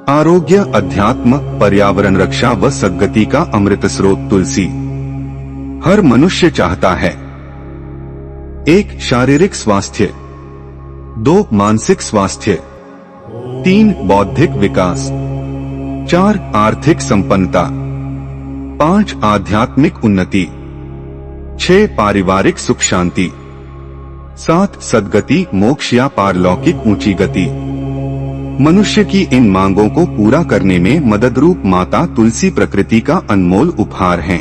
आरोग्य, अध्यात्म, पर्यावरण रक्षा व सद्गति का अमृत स्रोत तुलसी हर मनुष्य चाहता है। 1. शारीरिक स्वास्थ्य, 2. मानसिक स्वास्थ्य, 3. बौद्धिक विकास, 4. आर्थिक संपन्नता, 5. आध्यात्मिक उन्नति, 6. पारिवारिक सुख शांति, 7. सद्गति, मोक्ष या पारलौकिक ऊंची गति। मनुष्य की इन मांगों को पूरा करने में मददरूप माता तुलसी प्रकृति का अनमोल उपहार है।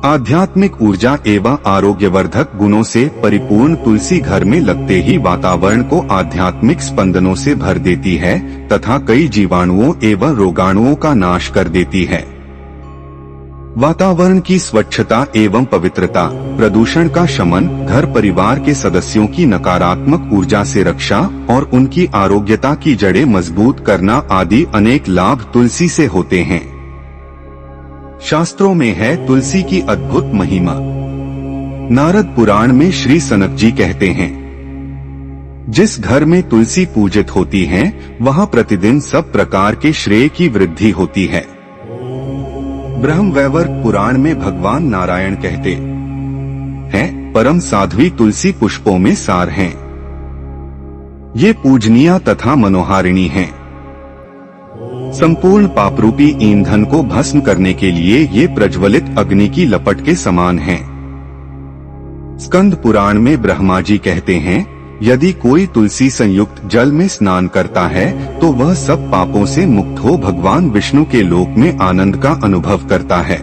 आध्यात्मिक ऊर्जा एवं आरोग्यवर्धक गुणों से परिपूर्ण तुलसी घर में लगते ही वातावरण को आध्यात्मिक स्पंदनों से भर देती है तथा कई जीवाणुओं एवं रोगाणुओं का नाश कर देती है। वातावरण की स्वच्छता एवं पवित्रता, प्रदूषण का शमन, घर परिवार के सदस्यों की नकारात्मक ऊर्जा से रक्षा और उनकी आरोग्यता की जड़ें मजबूत करना आदि अनेक लाभ तुलसी से होते हैं। शास्त्रों में है तुलसी की अद्भुत महिमा। नारद पुराण में श्री सनक जी कहते हैं, जिस घर में तुलसी पूजित होती है वहां प्रतिदिन सब प्रकार के श्रेय की वृद्धि होती है। ब्रह्मवैवर्त पुराण में भगवान नारायण कहते हैं, परम साध्वी तुलसी पुष्पों में सार हैं। ये पूजनीय तथा मनोहारिणी हैं। संपूर्ण पापरूपी ईंधन को भस्म करने के लिए ये प्रज्वलित अग्नि की लपट के समान हैं। स्कंद पुराण में ब्रह्मा जी कहते हैं, यदि कोई तुलसी संयुक्त जल में स्नान करता है तो वह सब पापों से मुक्त हो भगवान विष्णु के लोक में आनंद का अनुभव करता है।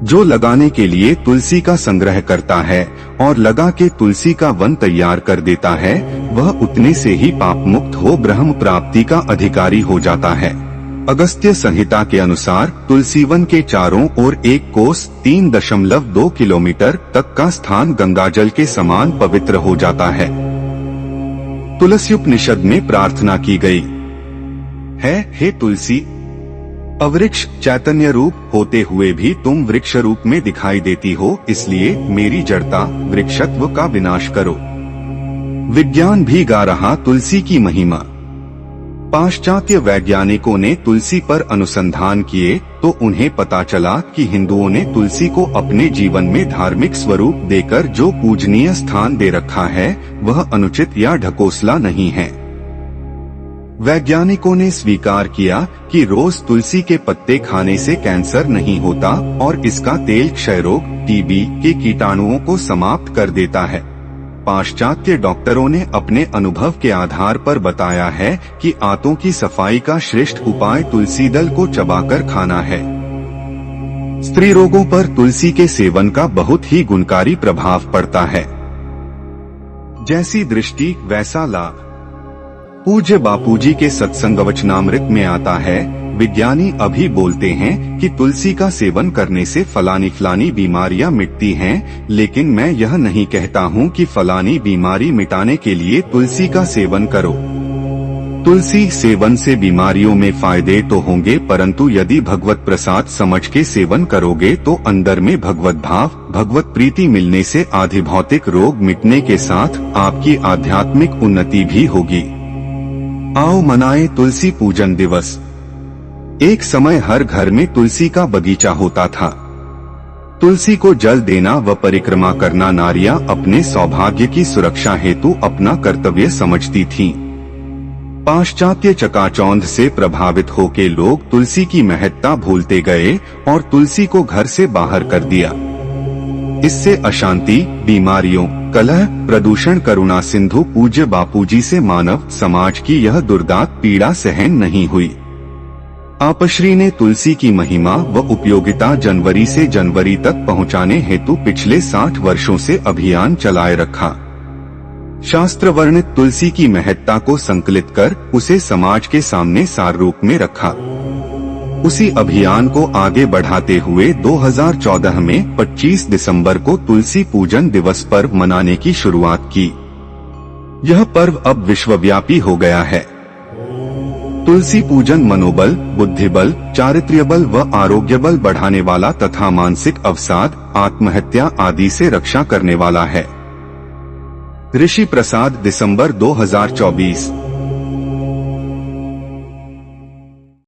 जो लगाने के लिए तुलसी का संग्रह करता है और लगा के तुलसी का वन तैयार कर देता है, वह उतने से ही पाप मुक्त हो ब्रह्म प्राप्ति का अधिकारी हो जाता है। अगस्त्य संहिता के अनुसार तुलसी वन के चारों ओर 1 कोस 3.2 किलोमीटर तक का स्थान गंगाजल के समान पवित्र हो जाता है। तुलसी उपनिषद में प्रार्थना की गई है, हे तुलसी, अवृक्ष चैतन्य रूप होते हुए भी तुम वृक्ष रूप में दिखाई देती हो, इसलिए मेरी जड़ता वृक्षत्व का विनाश करो। विज्ञान भी गा रहा तुलसी की महिमा। पाश्चात्य वैज्ञानिकों ने तुलसी पर अनुसंधान किए तो उन्हें पता चला कि हिंदुओं ने तुलसी को अपने जीवन में धार्मिक स्वरूप देकर जो पूजनीय स्थान दे रखा है वह अनुचित या ढकोसला नहीं है। वैज्ञानिकों ने स्वीकार किया कि रोज तुलसी के पत्ते खाने से कैंसर नहीं होता और इसका तेल क्षय रोग, टीबी के कीटाणुओं को समाप्त कर देता है। पाश्चात्य डॉक्टरों ने अपने अनुभव के आधार पर बताया है कि आंतों की सफाई का श्रेष्ठ उपाय तुलसी दल को चबाकर खाना है। स्त्री रोगों पर तुलसी के सेवन का बहुत ही गुणकारी प्रभाव पड़ता है। जैसी दृष्टि वैसा लाभ। पूज्य बापूजी के सत्संग वचनामृत में आता है, विज्ञानी अभी बोलते हैं कि तुलसी का सेवन करने से फलानी बीमारियां मिटती हैं, लेकिन मैं यह नहीं कहता हूं कि फलानी बीमारी मिटाने के लिए तुलसी का सेवन करो। तुलसी सेवन से बीमारियों में फायदे तो होंगे, परंतु यदि भगवत प्रसाद समझ के सेवन करोगे तो अंदर में भगवत भाव, भगवत प्रीति मिलने से आधि भौतिक रोग मिटने के साथ आपकी आध्यात्मिक उन्नति भी होगी। आओ मनाएं तुलसी पूजन दिवस। एक समय हर घर में तुलसी का बगीचा होता था। तुलसी को जल देना व परिक्रमा करना नारियां अपने सौभाग्य की सुरक्षा हेतु अपना कर्तव्य समझती थीं। पाश्चात्य चकाचौंध से प्रभावित होकर लोग तुलसी की महत्ता भूलते गए और तुलसी को घर से बाहर कर दिया। इससे अशांति, बीमारियों, कलह, प्रदूषण, करुणा सिंधु पूज्य बापूजी से मानव समाज की यह दुर्दांत पीड़ा सहन नहीं हुई। आपश्री ने तुलसी की महिमा व उपयोगिता जनवरी से जनवरी तक पहुंचाने हेतु पिछले 60 वर्षों से अभियान चलाए रखा। शास्त्र वर्णित तुलसी की महत्ता को संकलित कर उसे समाज के सामने सार रूप में रखा। उसी अभियान को आगे बढ़ाते हुए 2014 में 25 दिसंबर को तुलसी पूजन दिवस पर्व मनाने की शुरुआत की। यह पर्व अब विश्वव्यापी हो गया है। तुलसी पूजन मनोबल, बुद्धिबल, चारित्र्य बल व आरोग्य बल बढ़ाने वाला तथा मानसिक अवसाद, आत्महत्या आदि से रक्षा करने वाला है। ऋषि प्रसाद दिसंबर 2024।